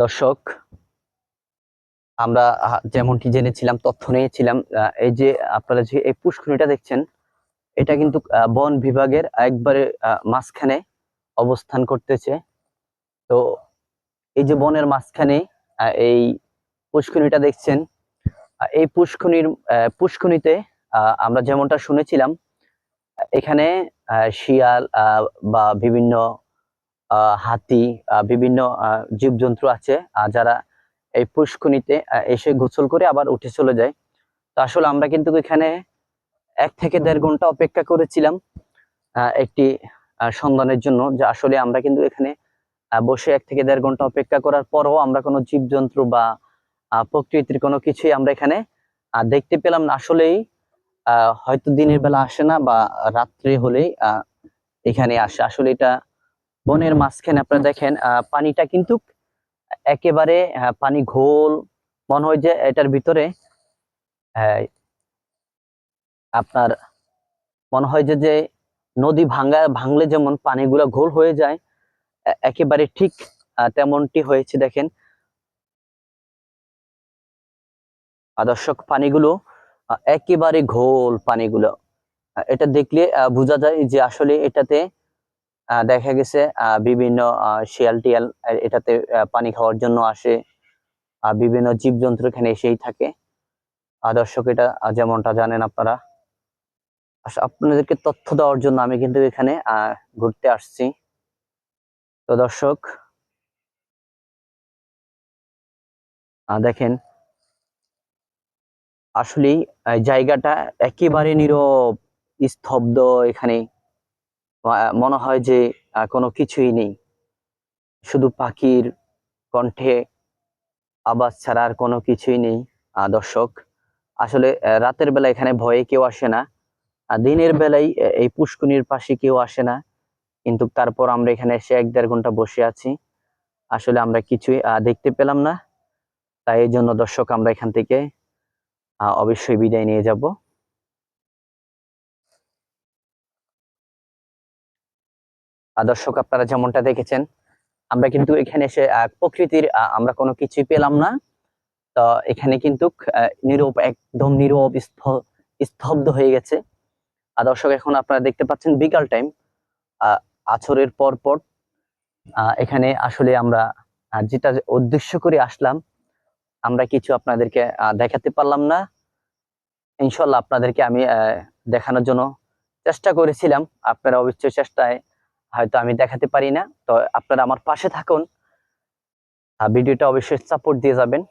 দর্শক, আমরা যেমনটি জেনেছিলাম, তথ্য নিয়েছিলাম, এই যে আপনারা যে এই পুষ্করিণীটা দেখছেন, এটা কিন্তু বন বিভাগের একবারে মাঝখানে অবস্থান করতেছে। তো এই যে বনের মাঝখানে এই পুষ্করিণীটা দেখছেন, এই পুষ্করিণীতে আমরা যেমনটা শুনেছিলাম, এখানে শিয়াল বা বিভিন্ন হাতি, বিভিন্ন জীবজন্তু আছে যারা এই পুষ্করিণীতে এসে গোসল করে আবার উঠে চলে যায়। তো আসলে আমরা কিন্তু এখানে 1 থেকে দেড় ঘন্টা অপেক্ষা করেছিলাম একটি সন্ধানের জন্য, যে আসলে আমরা কিন্তু এখানে বসে 1 থেকে দেড় ঘন্টা অপেক্ষা করার পরও আমরা কোনো জীবজন্তু বা প্রকৃতির কোনো কিছুই আমরা এখানে দেখতে পেলাম না। আসলেই হয়তো দিনের বেলা আসে না, বা রাত্রে হলেই এখানে আসে। আসলে এটা বনের মাঝখানে, আপনারা দেখেন পানিটা কিন্তু একেবারে পানি ঘোল, মনে হয় যে এটার ভিতরে আপনার মনে হয় যে যে নদী ভাঙলে যেমন পানিগুলো ঘোল হয়ে যায়, একেবারে ঠিক তেমনটি হয়েছে। দেখেন দর্শক, পানিগুলো একেবারে ঘোল পানিগুলো। এটা দেখলে বোঝা যায় যে আসলে এটাতে দেখা গেছে বিভিন্ন শিয়াল টিয়াল এটাতে পানি খাওয়ার জন্য আসে। বিভিন্ন জীবজন্তু এখানে এসেই থাকে। দর্শক, এটা যেমনটা জানেন আপনারা, আপনাদেরকে তথ্য দেওয়ার জন্য আমি কিন্তু এখানে ঘুরতে আসছি। তো দর্শক, দেখেন আসলে জায়গাটা একেবারে নীরব, স্তব্ধ। এখানে মনে হয় যে কোনো কিছুই নেই, শুধু পাখির কণ্ঠে আওয়াজ ছাড়া আর কোনো কিছুই নেই। দর্শক, আসলে রাতের বেলা এখানে ভয়ে কেউ আসে না, দিনের বেলায় এই পুষ্করিণীর পাশে কেউ আসে না, কিন্তু তারপর আমরা এখানে এসে 1-1.5 ঘন্টা বসে আছি। আসলে আমরা কিছুই দেখতে পেলাম না। তাই এই জন্য দর্শক, আমরা এখান থেকে অবশ্যই বিদায় নিয়ে যাব। দর্শক, আপনারা যেমনটা দেখেছেন, আমরা কিন্তু এখানে এসে প্রকৃতির আমরা কোনো কিছুই পেলাম না। তো এখানে কিন্তু নীরব, একদম নীরব, স্তব্ধ হয়ে গেছে। দর্শক, এখন আপনারা দেখতে পাচ্ছেন বিকাল টাইম, আছরের পর পর এখানে আসলে আমরা যেটা উদ্দেশ্য করে আসলাম, আমরা কিছু আপনাদেরকে দেখাতে পারলাম না। ইনশাল্লাহ আপনাদেরকে আমি দেখানোর জন্য চেষ্টা করেছিলাম। আপনারা অবশ্যই চেষ্টায় হয়তো আমি দেখাতে পারি না, তো আপনারা আমার পাশে থাকুন, ভিডিওটা অবশ্যই সাপোর্ট দিয়ে যাবেন।